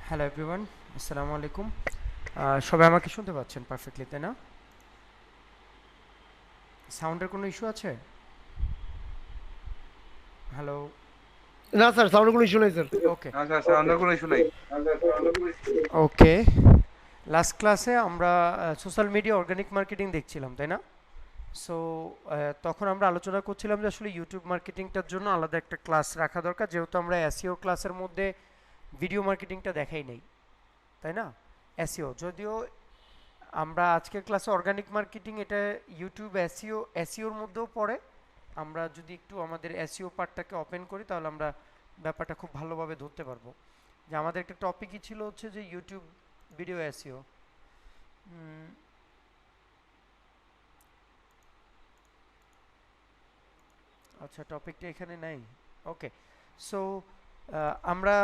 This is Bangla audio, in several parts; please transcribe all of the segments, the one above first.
হ্যালো এভরিওয়ান, আসসালামু আলাইকুম। সবাই আমাকে শুনতে পাচ্ছেন পারফেক্টলি, তাই না? সাউন্ডের কোনো ইস্যু আছে? হ্যালো। না স্যার, সাউন্ডের কোনো ইস্যু নেই স্যার। ওকে। আচ্ছা আচ্ছা, অন্য কোনো ইস্যু নাই। ওকে, লাস্ট ক্লাসে আমরা সোশ্যাল মিডিয়া অর্গানিক মার্কেটিং দেখছিলাম, তাই না? সো তখন আমরা আলোচনা করছিলাম যে আসলে ইউটিউব মার্কেটিংটার জন্য আলাদা একটা ক্লাস রাখা দরকার, যেহেতু আমরা এসইও ক্লাসের মধ্যে ভিডিও মার্কেটিংটা দেখাই নাই, তাই না? এসইও যদিও আমরা আজকের ক্লাসে অর্গানিক মার্কেটিং, এটা ইউটিউব এসইওর মধ্যেও পড়ে। আমরা যদি একটু আমাদের এসইও পার্টটাকে ওপেন করি তাহলে আমরা ব্যাপারটা খুব ভালোভাবে ধরতে পারবো। যে আমাদের একটা টপিকই ছিল হচ্ছে যে ইউটিউব ভিডিও এসইও। আচ্ছা, টপিকটা এখানে নাই। ওকে, সো আমরা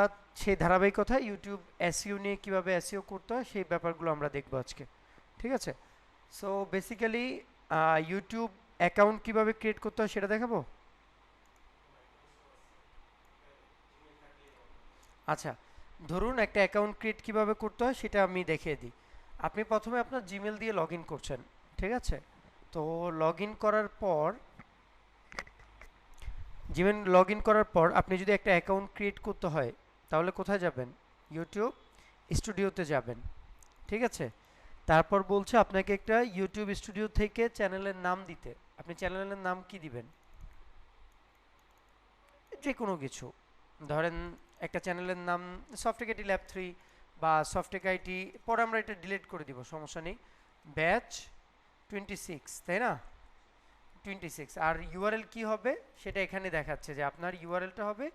সেই ধারাবাহিকতা ইউটিউব এসইও নিয়ে কীভাবে এসইও করতে হয় সেই ব্যাপারগুলো আমরা দেখবো আজকে। ঠিক আছে? সো বেসিক্যালি ইউটিউব অ্যাকাউন্ট কিভাবে ক্রিয়েট করতে হয় সেটা দেখাবো। আচ্ছা, ধরুন একটা অ্যাকাউন্ট ক্রিয়েট কিভাবে করতে হয় সেটা আমি দেখিয়ে দিই। আপনি প্রথমে আপনার জিমেল দিয়ে লগ ইন করছেন, ঠিক আছে? তো লগ ইন করার পর জিমেল লগ ইন করার পর আপনি যদি একটা অ্যাকাউন্ট ক্রিয়েট করতে হয় তাহলে কোথায় যাবেন? ইউটিউব স্টুডিওতে যাবেন, ঠিক আছে? তারপর বলছে আপনাকে একটা ইউটিউব স্টুডিও থেকে চ্যানেলের নাম দিতে। আপনি চ্যানেলের নাম কি দিবেন? যে কোনো কিছু, ধরেন একটা চ্যানেলের নাম সফটেক আইটি ল্যাব 3 বা সফটেক আইটি, পরে আমরা এটা ডিলিট করে দিব, সমস্যা নেই। ব্যাচ 26, তাই না? 26। আর ইউআরএল কি হবে সেটা এখানে দেখাচ্ছে যে আপনার ইউআরএলটা হবে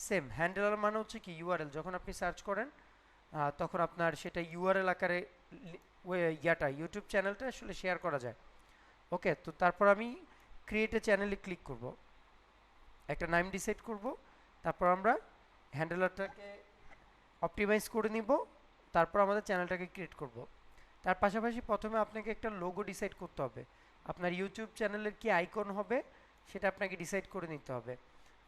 সেম। হ্যান্ডেলার মানে হচ্ছে কি ইউআরএল, যখন আপনি সার্চ করেন তখন আপনার সেটা ইউআরএল আকারে ইউটিউব চ্যানেলটা আসলে শেয়ার করা যায়। ওকে, তো তারপর আমি ক্রিয়েট এ চ্যানেলে ক্লিক করব, একটা নাম ডিসাইড করব, তারপর আমরা হ্যান্ডেলারটাকে অপটিমাইজ করে নিব, তারপর আমাদের চ্যানেলটাকে ক্রিয়েট করব। তার পাশাপাশি প্রথমে আপনাকে একটা লোগো ডিসাইড করতে হবে। আপনার ইউটিউব চ্যানেলের কি আইকন হবে সেটা আপনাকে ডিসাইড করে নিতে হবে।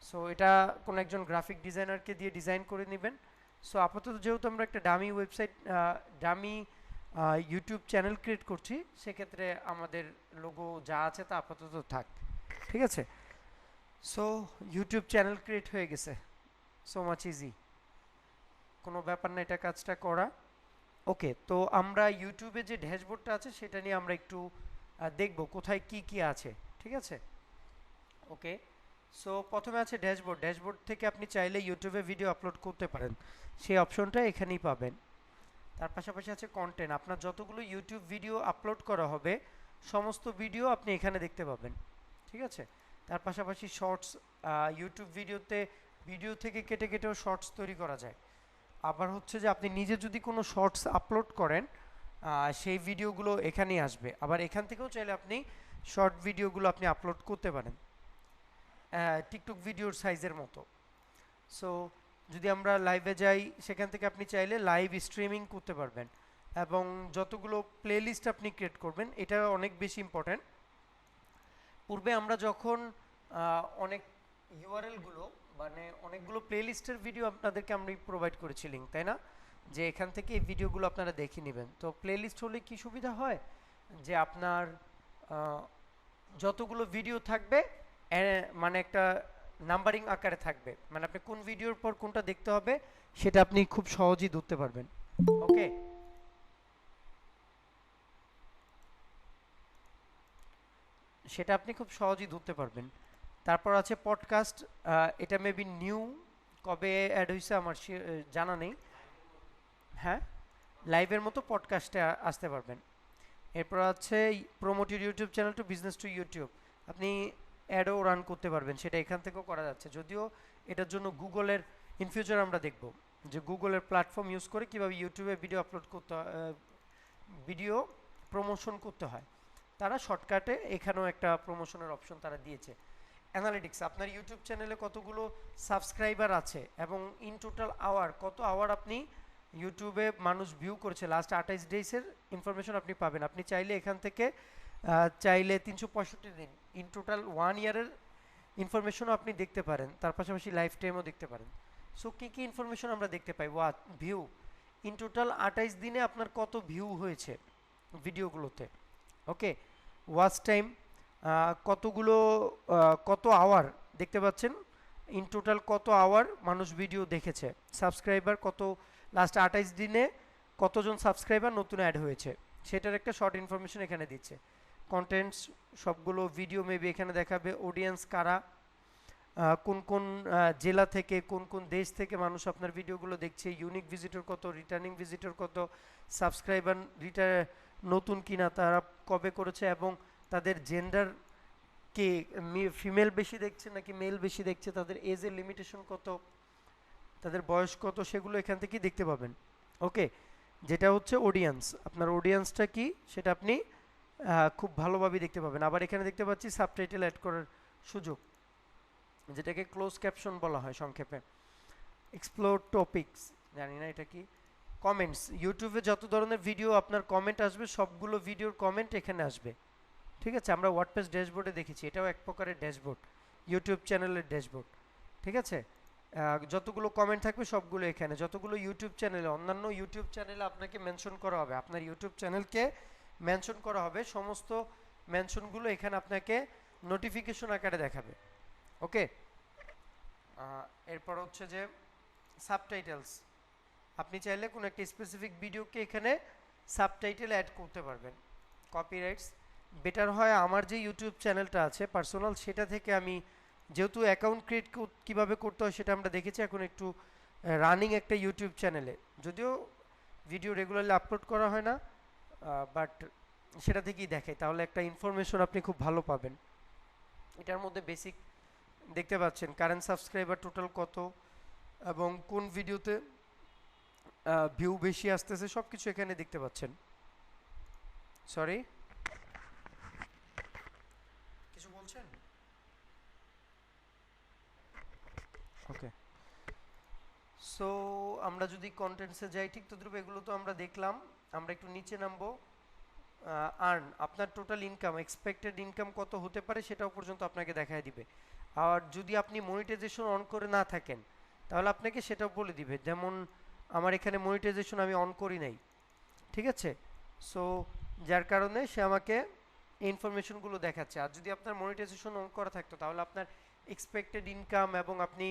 সো এটা কোনো একজন গ্রাফিক ডিজাইনারকে দিয়ে ডিজাইন করে নেবেন। সো আপাতত যেহেতু আমরা একটা dummy website, dummy YouTube channel create করছি, সেক্ষেত্রে আমাদের লোগো যা আছে তা আপাতত থাক, ঠিক আছে? সো ইউটিউব চ্যানেল ক্রিয়েট হয়ে গেছে, সো মাচ ইজি, কোনো ব্যাপার না এটা কাজটা করা। ওকে, তো আমরা ইউটিউবে যে ড্যাশবোর্ডটা আছে সেটা নিয়ে আমরা একটু দেখব কোথায় কি কি আছে, ঠিক আছে? ওকে, সো প্রথমে আছে ড্যাশবোর্ড। ড্যাশবোর্ড থেকে আপনি চাইলে ইউটিউবে ভিডিও আপলোড করতে পারেন, সেই অপশনটা এখানেই পাবেন। তার পাশাপাশি আছে কন্টেন্ট, আপনার যতগুলো ইউটিউব ভিডিও আপলোড করা হবে সমস্ত ভিডিও আপনি এখানে দেখতে পাবেন, ঠিক আছে? তার পাশাপাশি শর্টস, ইউটিউব ভিডিও থেকে কেটে কেটেও শর্টস তৈরি করা যায়। আবার হচ্ছে যে আপনি নিজে যদি কোনো শর্টস আপলোড করেন সেই ভিডিওগুলো এখানেই আসবে। আবার এখান থেকেও চাইলে আপনি শর্ট ভিডিওগুলো আপনি আপলোড করতে পারেন টিকটক ভিডিওর সাইজের মতো। সো যদি আমরা লাইভে যাই সেখান থেকে আপনি চাইলে লাইভ স্ট্রিমিং করতে পারবেন, এবং যতগুলো প্লেলিস্ট আপনি ক্রিয়েট করবেন এটা অনেক বেশি ইম্পর্ট্যান্ট। পূর্বে আমরা যখন অনেক ইউআরএলগুলো, মানে অনেকগুলো প্লেলিস্টের ভিডিও আপনাদেরকে আমরা প্রোভাইড করেছি লিঙ্ক, তাই না? যে এখান থেকে এই ভিডিওগুলো আপনারা দেখে নেবেন। তো প্লেলিস্ট হলে কি সুবিধা হয় যে আপনার যতগুলো ভিডিও থাকবে মানে একটা নাম্বারিং আকারে থাকবে, মানে আপনি কোন ভিডিওর পর কোনটা দেখতে হবে সেটা আপনি খুব সহজেই ধরতে পারবেন। ওকে, সেটা আপনি খুব সহজেই ধরতে পারবেন। তারপর আছে পডকাস্ট, এটা মেবি নিউ, কবে অ্যাড হয়েছে আমার জানা নেই। হ্যাঁ, লাইভের মতো পডকাস্টে আসতে পারবেন। এরপর আছে promote your YouTube channel to business to YouTube, আপনি অ্যাডও রান করতে পারবেন, সেটা এখান থেকেও করা যাচ্ছে। যদিও এটার জন্য গুগলের, ইন ফিউচার আমরা দেখব যে গুগলের প্ল্যাটফর্ম ইউজ করে কীভাবে ইউটিউবে ভিডিও আপলোড করতে হয়, ভিডিও প্রমোশন করতে হয়। তারা শর্টকাটে এখানেও একটা প্রমোশনের অপশন তারা দিয়েছে। অ্যানালিটিক্স, আপনার ইউটিউব চ্যানেলে কতগুলো সাবস্ক্রাইবার আছে এবং ইন টোটাল আওয়ার, কত আওয়ার আপনি ইউটিউবে মানুষ ভিউ করেছে লাস্ট 28 ডেজের ইনফরমেশন আপনি পাবেন। আপনি চাইলে এখান থেকে চাইলে 365 দিন ইন টোটাল 1 ইয়ারের ইনফরমেশনও আপনি দেখতে পারেন, তার পাশাপাশি লাইফ টাইমও দেখতে পারেন। সো কী কী ইনফরমেশন আমরা দেখতে পাই? ভিউ, ইন টোটাল 28 দিনে আপনার কত ভিউ হয়েছে ভিডিওগুলোতে। ওকে, ওয়াচ টাইম কতগুলো, কত আওয়ার দেখতে পাচ্ছেন, ইন টোটাল কত আওয়ার মানুষ ভিডিও দেখেছে, সাবস্ক্রাইবার কত, লাস্ট 28 দিনে কতজন সাবস্ক্রাইবার নতুন অ্যাড হয়েছে সেটার একটা শর্ট ইনফরমেশন এখানে দিচ্ছে। কন্টেন্টস সবগুলো ভিডিও মেবি এখানে দেখাবে, অডিয়েন্স কারা, কোন কোন জেলা থেকে, কোন কোন দেশ থেকে মানুষ আপনার ভিডিওগুলো দেখছে, ইউনিক ভিজিটর কত, রিটার্নিং ভিজিটর কত, সাবস্ক্রাইবার নতুন কিনা, তারা কবে করেছে, এবং তাদের জেন্ডার কে, ফিমেল বেশি দেখছে নাকি মেল বেশি দেখছে, তাদের এজের লিমিটেশন কত, তাদের বয়স কত, সেগুলো এখান থেকে দেখতে পাবেন। ওকে, যেটা হচ্ছে অডিয়েন্স, আপনার অডিয়েন্সটা কি সেটা আপনি খুব ভালোভাবে দেখতে পাবেন। আবার এখানে দেখতে পাচ্ছি সাবটাইটেল অ্যাড করার সুযোগ, যেটাকে ক্লোজ ক্যাপশন বলা হয় সংক্ষেপে। এক্সপ্লোর টপিকস, জানি না এটা কি। কমেন্টস, ইউটিউবে যত ধরনের ভিডিও আপনার কমেন্ট আসবে সবগুলো ভিডিওর কমেন্ট এখানে আসবে। ঠিক আছে, আমরা ওয়ার্ডপ্রেস ড্যাশবোর্ডে দেখেছি, এটাও এক প্রকারের ড্যাশবোর্ড, ইউটিউব চ্যানেলের ড্যাশবোর্ড। ঠিক আছে, যতগুলো কমেন্ট থাকবে সবগুলো এখানে, যতগুলো ইউটিউব চ্যানেলে, অন্যান্য ইউটিউব চ্যানেলে আপনাকে মেনশন করা হবে, আপনার ইউটিউব চ্যানেলকে মেনশন করা হবে, সমস্ত মেনশনগুলো এখানে আপনাকে নোটিফিকেশন আকারে দেখাবে। ওকে, এরপর হচ্ছে যে সাবটাইটেলস, আপনি চাইলে কোনো একটা স্পেসিফিক ভিডিওকে এখানে সাবটাইটেল অ্যাড করতে পারবেন। কপিরাইটস, বেটার হয় আমার যে ইউটিউব চ্যানেলটা আছে পার্সোনাল, সেটা থেকে আমি, যেহেতু অ্যাকাউন্ট ক্রিয়েট কীভাবে করতে হয় সেটা আমরা দেখেছি, এখন একটু রানিং একটা ইউটিউব চ্যানেলে, যদিও ভিডিও রেগুলারলি আপলোড করা হয় না, বাট সেটা থেকেই দেখাই, তাহলে একটা ইনফরমেশন আপনি খুব ভালো পাবেন। এটার মধ্যে বেসিক দেখতে পাচ্ছেন কারেন্ট সাবস্ক্রাইবার টোটাল কত, এবং কোন ভিডিওতে ভিউ বেশি আসতেছে, সব কিছু এখানে দেখতে পাচ্ছেন। সরি, কিছু বলছেন? ওকে, সো আমরা যদি কন্টেন্টসে যাই, ঠিক তদ্রুপ এগুলো তো আমরা দেখলাম। আমরা একটু নিচে নামবো। আর্ন, আপনার টোটাল ইনকাম, এক্সপেক্টেড ইনকাম কত হতে পারে সেটাও পর্যন্ত আপনাকে দেখায় দিবে। আর যদি আপনি মনিটাইজেশন অন করে না থাকেন তাহলে আপনাকে সেটাও বলে দিবে, যেমন আমার এখানে মনিটাইজেশন আমি অন করি নাই। ঠিক আছে, সো যার কারণে সে আমাকে এই ইনফরমেশনগুলো দেখাচ্ছে। আর যদি আপনার মনিটাইজেশন অন করা থাকতো তাহলে আপনার এক্সপেক্টেড ইনকাম এবং আপনি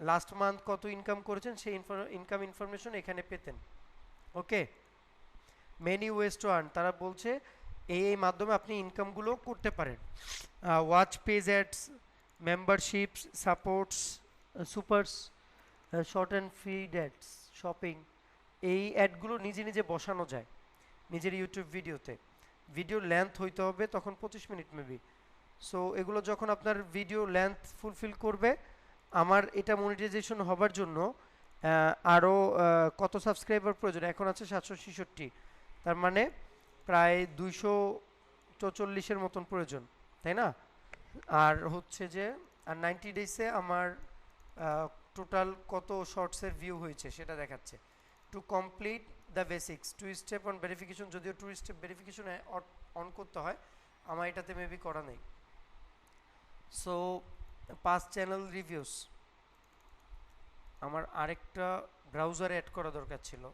লাস্ট মান্থ কত ইনকাম করেছেন সেই ইনকাম ইনফরমেশন এখানে পেতেন। Okay, many ways to earn, তারা বলছে এই মাধ্যমে আপনি ইনকামগুলো করতে পারেন। Watch page ads, memberships, supports, supers, short and feed ads, shopping, এই অ্যাডগুলো নিজে নিজে বসানো যায় নিজের ইউটিউব ভিডিওতে। ভিডিও লেন্থ হইতে হবে তখন 25 মিনিট মেবি। সো এগুলো যখন আপনার ভিডিও লেন্থ ফুলফিল করবে, আমার এটা মনিটাইজেশন হবার জন্য আরও কত সাবস্ক্রাইবার প্রয়োজন, এখন আছে 766, তার মানে প্রায় 244-এর মতন প্রয়োজন, তাই না? আর হচ্ছে যে আর 90 ডেজে আমার টোটাল কত শর্টসের ভিউ হয়েছে সেটা দেখাচ্ছে। To complete the basics, 2 step on verification, যদিও 2 স্টেপ ভেরিফিকেশন অন করতে হয়, আমার এটাতে মেবি করা নেই। সো পাস্ট চ্যানেল রিভিউস, আমার আরেকটা ব্রাউজারে অ্যাড করা দরকার ছিল।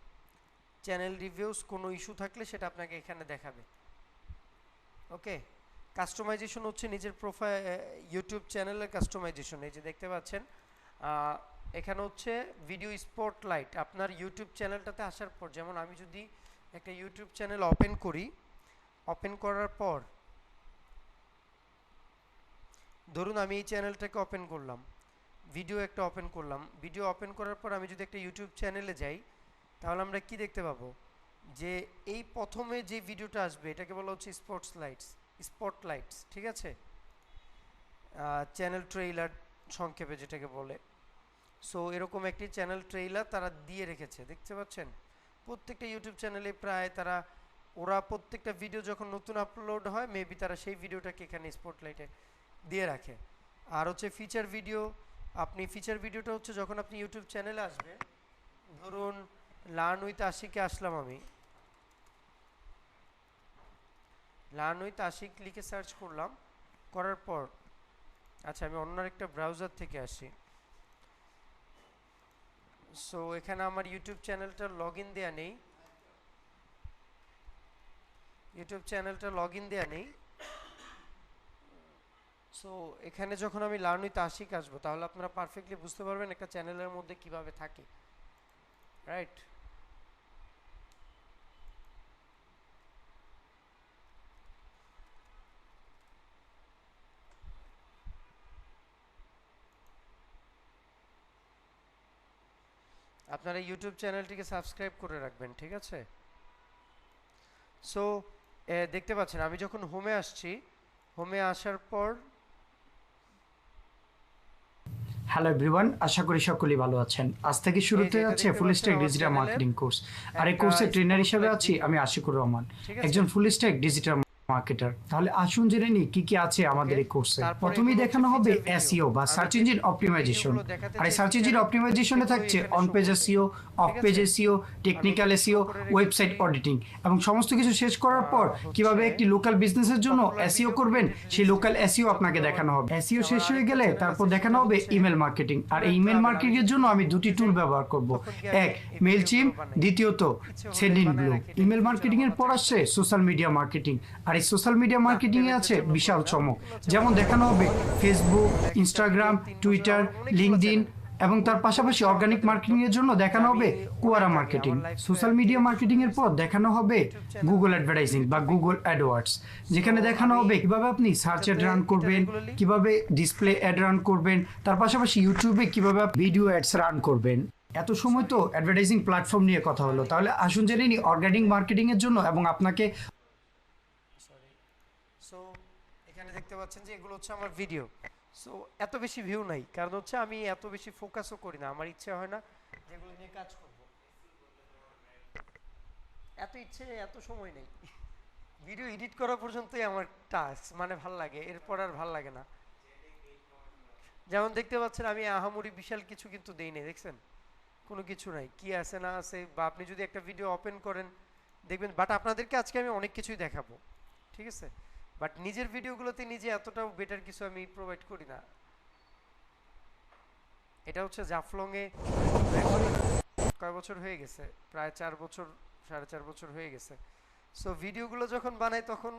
চ্যানেল রিভিউস, কোনো ইস্যু থাকলে সেটা আপনাকে এখানে দেখাবে। ওকে, কাস্টমাইজেশন হচ্ছে নিজের প্রোফাইল, ইউটিউব চ্যানেলের কাস্টমাইজেশন, এই যে দেখতে পাচ্ছেন এখানে হচ্ছে ভিডিও স্পটলাইট। আপনার ইউটিউব চ্যানেলটাতে আসার পর, যেমন আমি যদি একটা ইউটিউব চ্যানেল ওপেন করি, ওপেন করার পর ধরুন আমি এই চ্যানেলটাকে ওপেন করলাম, ভিডিও একটা ওপেন করলাম, ভিডিও ওপেন করার পর আমি যদি একটা ইউটিউব চ্যানেলে যাই তাহলে আমরা কি দেখতে পাবো, যে এই প্রথমে যে ভিডিওটা আসবে এটাকে বলা হচ্ছে স্পটলাইটস। ঠিক আছে, চ্যানেল ট্রেইলার সংক্ষেপে যেটাকে বলে। সো এরকম একটি চ্যানেল ট্রেইলার তারা দিয়ে রেখেছে, দেখতে পাচ্ছেন প্রত্যেকটা ইউটিউব চ্যানেলে প্রায় ওরা প্রত্যেকটা ভিডিও যখন নতুন আপলোড হয় মেবি তারা সেই ভিডিওটাকে এখানে স্পটলাইটে দিয়ে রাখে। আর হচ্ছে ফিচার ভিডিও, আপনি ফিচার ভিডিওটা হচ্ছে যখন আপনি ইউটিউব চ্যানেলে আসবেন, ধরুন লার্ন উইথ আশিকে আসলাম, আমি লার্ন উইথ আশিক লিখে সার্চ করলাম, করার পর আচ্ছা আমি অন্য একটা ব্রাউজার থেকে আসি, সো এখানে আমার ইউটিউব চ্যানেলটা লগ ইন দেওয়া নেই, সো এখানে যখন আমি লার্ন উইথ আশিক আসবো তাহলে আপনারা পারফেক্টলি বুঝতে পারবেন একটা চ্যানেলের মধ্যে কিভাবে থাকে, রাইট? আপনারা ইউটিউব চ্যানেলটিকে সাবস্ক্রাইব করে রাখবেন, ঠিক আছে? সো দেখতে পাচ্ছেন আমি যখন হোমে আসছি, হোমে আসার পর হ্যালো এভরিওয়ান, আশা করি সকলেই ভালো আছেন। আজ থেকে শুরুতে যাচ্ছে full stack digital marketing course, আর এই কোর্সের ট্রেনার হিসেবে আছি আমি আশিকুর রহমান, একজন ফুল স্ট্যাক ডিজিটাল মার্কেটার। তাহলে আসুন জেনে নিই কি কি আছে আমাদের এই কোর্সে। প্রথমেই দেখানো হবে এসইও বা সার্চ ইঞ্জিন অপটিমাইজেশন, আর এই সার্চ ইঞ্জিন অপটিমাইজেশনে থাকছে on page SEO, of page SEO, technical SEO, website auditing এবং সমস্ত কিছু শেষ করার পর কিভাবে একটি লোকাল বিজনেসের জন্য এসইও করবেন সেই লোকাল এসইও আপনাকে দেখানো হবে। এসইও শেষ হয়ে গেলে তারপর দেখানো হবে ইমেল মার্কেটিং, আর এই ইমেল মার্কেটিং এর জন্য আমি দুটি টুল ব্যবহার করব, এক মেইলচিম্প, দ্বিতীয়ত সেন্ডিংব্লু। ইমেল মার্কেটিং এর পর আসছে সোশ্যাল মিডিয়া মার্কেটিং, আর এই সোশ্যাল মিডিয়া মার্কেটিং এ আছে বিশাল চমক, যেমন দেখানো হবে ফেসবুক, ইনস্টাগ্রাম, টুইটার, লিঙ্কডইন এবং তার পাশাপাশি অর্গানিক মার্কেটিং এর জন্য দেখানো হবে কোয়ারা মার্কেটিং। সোশ্যাল মিডিয়া মার্কেটিং এর পর দেখানো হবে গুগল অ্যাডভার্টাইজিং বা গুগল অ্যাডওয়ার্ডস, যেখানে দেখানো হবে কিভাবে আপনি সার্চ অ্যাড রান করবেন, কিভাবে ডিসপ্লে অ্যাড রান করবেন, তার পাশাপাশি ইউটিউবে কিভাবে ভিডিও অ্যাডস রান করবেন। এত সময় তো অ্যাডভার্টাইজিং প্ল্যাটফর্ম নিয়ে কথা হলো, তাহলে আসুন জেনে নিই অর্গানিক মার্কেটিং এর জন্য এবং আপনাকে। সো এখানে দেখতে পাচ্ছেন যে এগুলো হচ্ছে আমার ভিডিও। সো এত বেশি ভিউ নাই, কারণ হচ্ছে আমি এত বেশি ফোকাসও করি না, আমার ইচ্ছে হয় না যেগুলো নিয়ে কাজ করব, এত ইচ্ছে এত সময় নেই। ভিডিও এডিট করা পর্যন্তই আমার টাস্ক, মানে ভাল লাগে, এরপর আর ভাল লাগে না। যেমন দেখতে পাচ্ছেন আমি আহামরি বিশাল কিছু কিন্তু দেই নাই, দেখছেন কোনো কিছু নাই, কি আছে না আছে, বা আপনি যদি একটা ভিডিও ওপেন করেন দেখবেন। বাট আপনাদেরকে আজকে আমি অনেক কিছুই দেখাবো, ঠিক আছে? বাট নিজের ভিডিওগুলোতে নিজে এতটাও বেটার কিছু আমি প্রোভাইড করি না। এটা হচ্ছে জাফলংয়ে কয় বছর হয়ে গেছে, প্রায় 4 বছর 4.5 বছর হয়ে গেছে। সো ভিডিওগুলো যখন বানাই তখন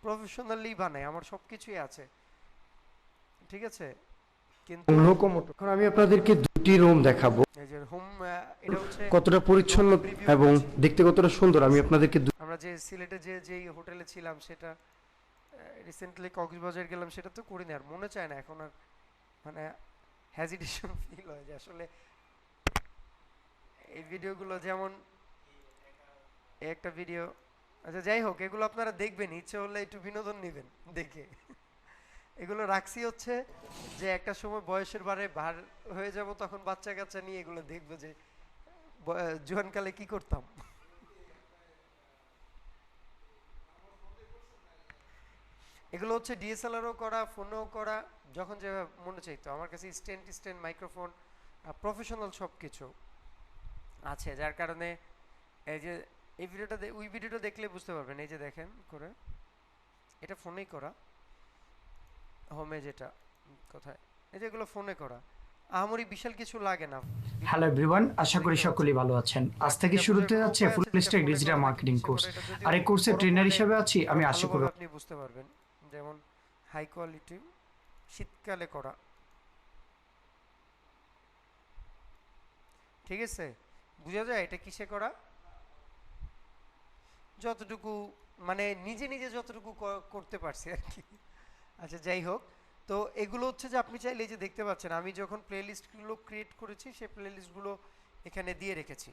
প্রফেশনালি বানাই, আমার সব কিছুই আছে, ঠিক আছে? কিন্তু লোকোমোটিভ। এখন আমি আপনাদেরকে দুটি রুম দেখাবো, এই যে হোম, এটা হচ্ছে কতটা পরিচ্ছন্ন এবং দেখতে কতটা সুন্দর। আমি আপনাদেরকে আমরা যে সিলেটে যেই হোটেলে ছিলাম সেটা রিসেন্টলি কক্সবাজার গেলাম, সেটা তো করিনি, আর মনে চায় না এখন, আর মানে হ্যাজিটেশন ফিল হয় যে আসলে এই ভিডিওগুলো, যেমন একটা ভিডিও, আচ্ছা যাই হোক, এগুলো আপনারা দেখবেন, ইচ্ছে হলে একটু বিনোদন নেবেন দেখে। এগুলো রাখছি হচ্ছে যে একটা সময় বয়সের বারে ভার হয়ে যাব, তখন বাচ্চা কাচ্চা নিয়ে এগুলো দেখবো যে জোয়ানকালে কি করতাম। এগুলো হচ্ছে ডিএসএলআরও করা, ফোনেও করা, যখন যে মনে চাইতো। আমার কাছে স্ট্যান্ড মাইক্রোফোন, প্রফেশনাল সব কিছু আছে, যার কারণে এই যে এই ভিডিওটা ওই ভিডিওটা দেখলে বুঝতে পারবেন। এই যে দেখেন করে, এটা ফোনেই করা, হোমে যেটা কোথায়, এই যে এগুলো ফোনে করা, আহামরি বিশাল কিছু লাগে না। হ্যালো এভরিওয়ান, আশা করি সকলেই ভালো আছেন। আজ থেকে শুরুতে যাচ্ছে full stack digital marketing course, আর এই কোর্সের ট্রেনার হিসেবে আছি আমি আশিকুর। আপনি বুঝতে পারবেন, যেমন হাই কোয়ালিটি শীতকালে করা, ঠিক আছে? বুঝা যায় এটা কিসে করা, যতটুকু মানে নিজে নিজে যতটুকু করতে পারছি আর কি। আচ্ছা যাই হোক, তো এগুলো হচ্ছে যে আপনি চাইলে যে দেখতে পাচ্ছেন আমি যখন প্লেলিস্টগুলো ক্রিয়েট করেছি সেই প্লেলিস্টগুলো এখানে দিয়ে রেখেছি,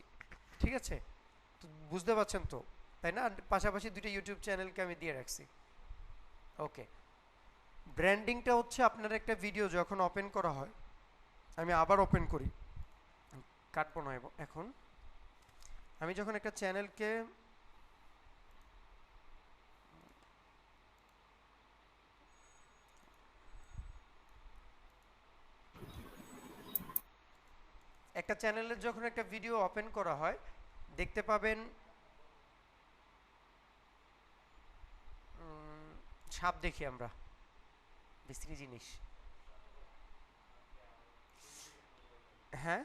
ঠিক আছে? তো বুঝতে পারছেন তো, তাই না? পাশাপাশি দুটো ইউটিউব চ্যানেলকে আমি দিয়ে রাখছি। ওকে, ব্র্যান্ডিংটা হচ্ছে আপনার একটা ভিডিও যখন ওপেন করা হয়, আমি আবার ওপেন করি, কাটবো না এখন। আমি যখন একটা চ্যানেলকে চ্যানেলের যখন একটা ভিডিও ওপেন করা হয় দেখতে পাবেন সাপ দেখি আমরা, বিশ্রী জিনিস, হ্যাঁ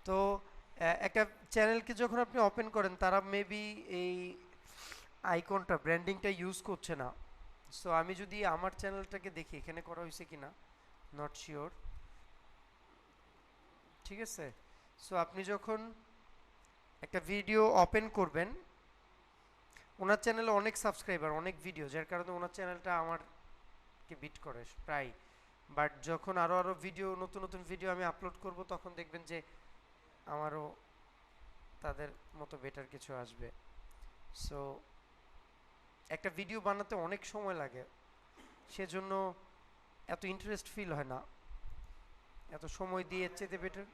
তো একটা চ্যানেলকে যখন আপনি ওপেন করেন তারা মেবি এই আইকনটা ব্র্যান্ডিংটা ইউজ করছে না। সো আমি যদি আমার চ্যানেলটাকে দেখি এখানে করা হয়েছে কিনা, নট শিওর। ঠিক আছে, সো আপনি যখন একটা ভিডিও ওপেন করবেন, ওনার চ্যানেলে অনেক সাবস্ক্রাইবার, অনেক ভিডিও, যার কারণে ওনার চ্যানেলটা আমারকে বিট করে প্রায়। বাট যখন আরও ভিডিও, নতুন নতুন ভিডিও আমি আপলোড করব, তখন দেখবেন যে আমারও তাদের মতো বেটার কিছু আসবে। সো একটা ভিডিও বানাতে অনেক সময় লাগে, সেজন্য এত ইন্টারেস্ট ফিল হয় না, এত সময় দিয়ে এর চেয়ে বেটার।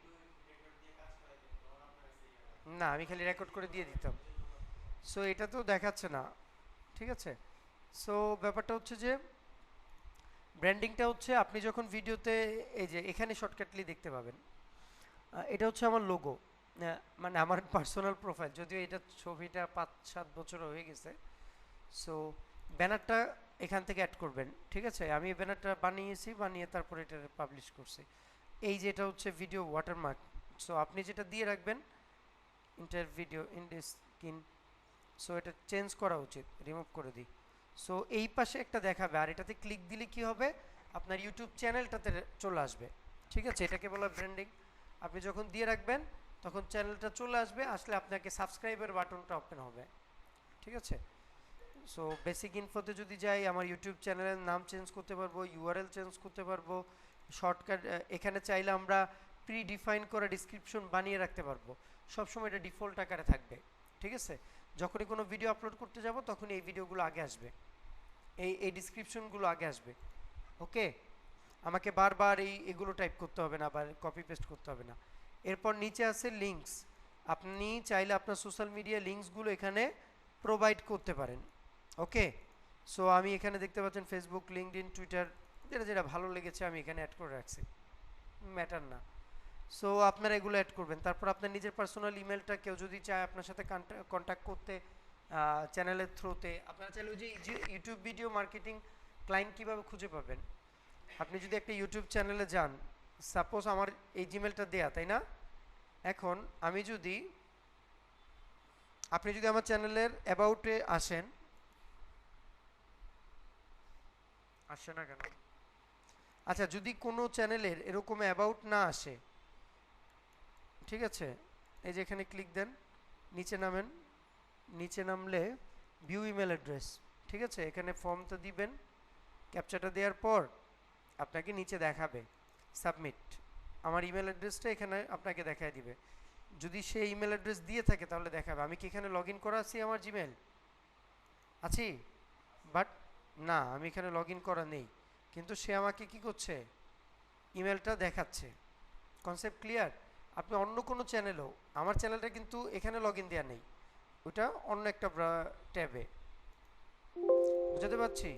না, আমি খালি রেকর্ড করে দিয়ে দিতাম। সো এটা তো দেখাচ্ছে না, ঠিক আছে। সো ব্যাপারটা হচ্ছে যে ব্র্যান্ডিংটা হচ্ছে আপনি যখন ভিডিওতে, এই যে এখানে শর্টকাটলি দেখতে পাবেন, এটা হচ্ছে আমার লোগো, মানে আমার পার্সোনাল প্রোফাইল, যদিও এটা ছবিটা 5-7 বছর হয়ে গেছে। সো ব্যানারটা এখান থেকে অ্যাড করবেন, ঠিক আছে। আমি ব্যানারটা বানিয়েছি, বানিয়ে তারপরে এটা পাবলিশ করছি। এই যে এটা হচ্ছে ভিডিও ওয়াটারমার্ক। সো আপনি যেটা দিয়ে রাখবেন inter video in screen, so এটা চেঞ্জ করা উচিত, রিমুভ করে দিই। সো এই পাশে একটা দেখাবে, আর এটাতে ক্লিক দিলে কি হবে, আপনার ইউটিউব চ্যানেলটাতে চলে আসবে, ঠিক আছে। এটাকে বলা ব্র্যান্ডিং। আপনি যখন দিয়ে রাখবেন তখন চ্যানেলটা চলে আসবে, আসলে আপনাকে সাবস্ক্রাইবের বাটনটা ওপেন হবে, ঠিক আছে। সো বেসিক ইনফোতে যদি যাই, আমার ইউটিউব চ্যানেলের নাম চেঞ্জ করতে পারবো, ইউআরএল চেঞ্জ করতে পারবো, শর্টকাট এখানে চাইলে আমরা প্রি ডিফাইন করে ডিসক্রিপশন বানিয়ে রাখতে পারবো। সবসময় এটা ডিফল্ট আকারে থাকবে, ঠিক আছে। যখনই কোনো ভিডিও আপলোড করতে যাব তখনই এই ভিডিওগুলো আগে আসবে, এই ডিসক্রিপশনগুলো আগে আসবে। ওকে, আমাকে বারবার এগুলো টাইপ করতে হবে না বা কপি পেস্ট করতে হবে না। এরপর নিচে আছে লিঙ্কস। আপনি চাইলে আপনার সোশ্যাল মিডিয়া লিঙ্কসগুলো এখানে প্রোভাইড করতে পারেন। ওকে, সো আমি এখানে দেখতে পাচ্ছেন ফেসবুক, লিঙ্কডইন, টুইটার, যেটা যেটা ভালো লেগেছে আমি এখানে অ্যাড করে রাখছি, ম্যাটার না। সো আপনারা এগুলো অ্যাড করবেন। তারপর আপনার নিজের পার্সোনাল ইমেলটা কেউ যদি চায় আপনার সাথে কন্ট্যাক্ট করতে চ্যানেলের থ্রুতে, আপনারা চাইলে ওই যে ইউটিউব ভিডিও মার্কেটিং ক্লায়েন্ট কীভাবে খুঁজে পাবেন, আপনি যদি একটা ইউটিউব চ্যানেলে যান, সাপোজ আমার এই জিমেলটা দেয়া, তাই না। এখন আমি যদি, আপনি যদি আমার চ্যানেলের অ্যাবাউটে আসেন, আসে না কেন, আচ্ছা, যদি কোনো চ্যানেলের এরকম অ্যাবাউট না আসে, ঠিক আছে, এই যে এখানে ক্লিক দেন, নিচে নামেন, নিচে নামলে ভিউ ইমেল অ্যাড্রেস, ঠিক আছে, এখানে ফর্মটা দিবেন, ক্যাপচাটা দেওয়ার পর আপনাকে নিচে দেখাবে সাবমিট, আমার ইমেল অ্যাড্রেসটা এখানে আপনাকে দেখায় দিবে। যদি সে ইমেল অ্যাড্রেস দিয়ে থাকে তাহলে দেখাবে। আমি কি এখানে লগ ইন করা আছি, আমার জিমেল আছি, বাট না, আমি এখানে লগ ইন করা নেই, কিন্তু সে আমাকে কি করছে, ইমেলটা দেখাচ্ছে। Concept clear. আপনি অন্য কোনো চ্যানেলও, আমার চ্যানেলটা কিন্তু এখানে লগ ইন দেওয়া নেই, ওটা অন্য একটা ট্যাবে, বুঝতে পারছি।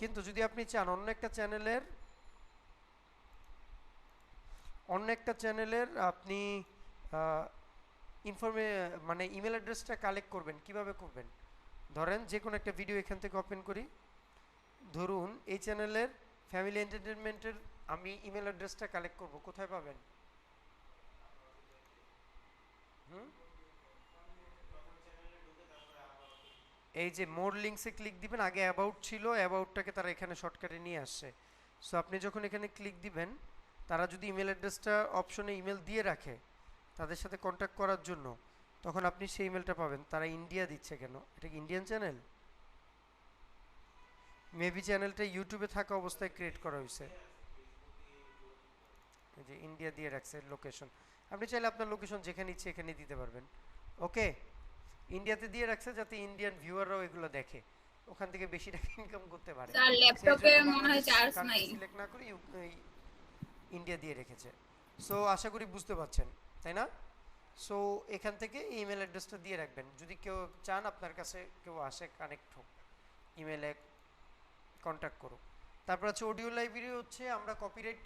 কিন্তু যদি আপনি চান অন্য একটা চ্যানেলের আপনি মানে ইমেল অ্যাড্রেসটা কালেক্ট করবেন, কিভাবে করবেন, ধরেন যে কোনো একটা ভিডিও এখান থেকে ওপেন করি, ধরুন এই চ্যানেলের ফ্যামিলি এন্টারটেনমেন্টের আমি ইমেল অ্যাড্রেসটা কালেক্ট করব, কোথায় পাবেন, এই যে মোর লিঙ্কসে ক্লিক দিবেন, আগে অ্যাবাউট ছিল, অ্যাবাউটটাকে তারা এখানে শর্টকাটে নিয়ে আসছে। সো আপনি যখন এখানে ক্লিক দিবেন, তারা যদি ইমেল অ্যাড্রেসটা অপশনে ইমেল দিয়ে রাখে তাদের সাথে কন্ট্যাক্ট করার জন্য, তখন আপনি সেই ইমেলটা পাবেন। তারা ইন্ডিয়া দিচ্ছে কেন, এটা কি ইন্ডিয়ান চ্যানেল, মেবি চ্যানেলটা ইউটিউবে থাকা অবস্থায় ক্রিয়েট করা হয়েছে, এই যে ইন্ডিয়া দিয়ে রাখছে লোকেশন। আপনি চাইলে আপনার লোকেশন যেখানে ইচ্ছে এখানে দিতে পারবেন। ওকে, ইন্ডিয়াতে দিয়ে রাখছে যাতে ইন্ডিয়ান ভিউয়াররাও এগুলো দেখে, ওখান থেকে বেশি টাকা ইনকাম করতে পারে। স্যার ল্যাপটপে মনে হয় চার্জ নাই। সিলেক্ট না করে ইন্ডিয়া দিয়ে রেখেছে। সো আশা করি বুঝতে পারছেন, তাই না। সো এখান থেকে ইমেল অ্যাড্রেসটা দিয়ে রাখবেন, যদি কেউ চান আপনার কাছে কেউ আসে, কানেক্ট হোক, ইমেলে কন্ট্যাক্ট করুক। তারপর আছে অডিও লাইব্রেরি, হচ্ছে আমরা কপিরাইট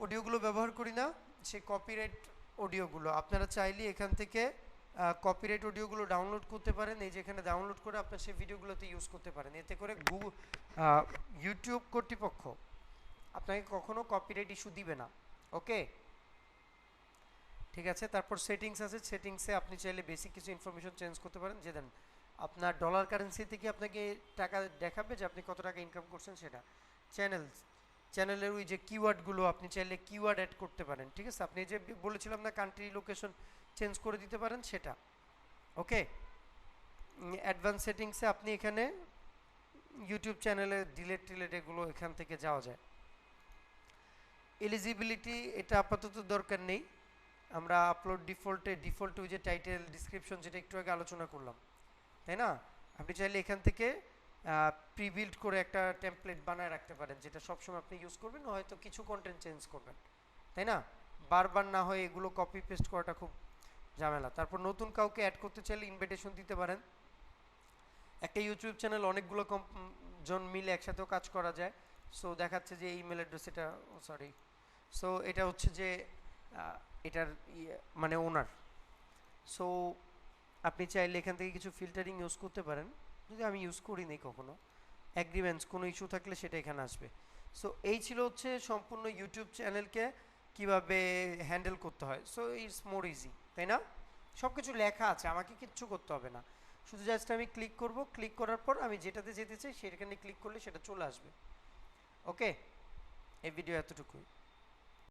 অডিওগুলো ব্যবহার করি না, সেই কপিরাইট অডিওগুলো আপনারা চাইলে এখান থেকে কপিরাইট অডিওগুলো ডাউনলোড করতে পারেন, এই যেখানে ডাউনলোড করে আপনার সেই ভিডিওগুলোতে ইউজ করতে পারেন। এতে করে ইউটিউব কর্তৃপক্ষ আপনাকে কখনো কপিরাইট ইস্যু দিবে না। ওকে, ঠিক আছে। তারপর সেটিংস আছে, সেটিংসে আপনি চাইলে বেসিক কিছু ইনফরমেশন চেঞ্জ করতে পারেন, যে দেন আপনার ডলার কারেন্সি থেকে আপনাকে টাকা দেখাবে যে আপনি কত টাকা ইনকাম করছেন সেটা। চ্যানেলের ওই যে কিওয়ার্ডগুলো আপনি চাইলে কিওয়ার্ড অ্যাড করতে পারেন, ঠিক আছে। আপনি যে বলেছিলাম না কান্ট্রি লোকেশন চেঞ্জ করে দিতে পারেন সেটা। ওকে, অ্যাডভান্স সেটিংসে আপনি এখানে ইউটিউব চ্যানেলে ডিলেট এগুলো এখান থেকে যাওয়া যায়। এলিজিবিলিটি এটা আপাতত দরকার নেই, আমরা আপলোড ডিফল্টে ওই যে টাইটেল ডিসক্রিপশন যেটা একটু আগে আলোচনা করলাম, তাই না। আপনি চাইলে এখান থেকে প্রিবিল্ড করে একটা টেমপ্লেট বানায় রাখতে পারেন, যেটা সবসময় আপনি ইউজ করবেন, হয়তো কিছু কন্টেন্ট চেঞ্জ করবেন, তাই না। বারবার না হয় এগুলো কপি পেস্ট করাটা খুব ঝামেলা। তারপর নতুন কাউকে অ্যাড করতে চাইলে ইনভিটেশন দিতে পারেন। একটা ইউটিউব চ্যানেল অনেকগুলো জন মিলে একসাথেও কাজ করা যায়। সো দেখাচ্ছে যে ইমেল অ্যাড্রেস, এটা সরি, সো এটা হচ্ছে যে এটার মানে ওনার। সো আপনি চাইলে এখান থেকে কিছু ফিল্টারিং ইউজ করতে পারেন, যদি আমি ইউজ করিনি কখনো। অ্যাগ্রিমেন্টস, কোনো ইস্যু থাকলে সেটা এখানে আসবে। সো এই ছিল হচ্ছে সম্পূর্ণ ইউটিউব চ্যানেলকে কিভাবে হ্যান্ডেল করতে হয়। সো ইটস মোর ইজি, তাই না। সব কিছু লেখা আছে, আমাকে কিচ্ছু করতে হবে না, শুধু জাস্ট আমি ক্লিক করব, ক্লিক করার পর আমি যেটাতে যেতে চাই সেখানে ক্লিক করলে সেটা চলে আসবে। ওকে, এই ভিডিও এতটুকুই।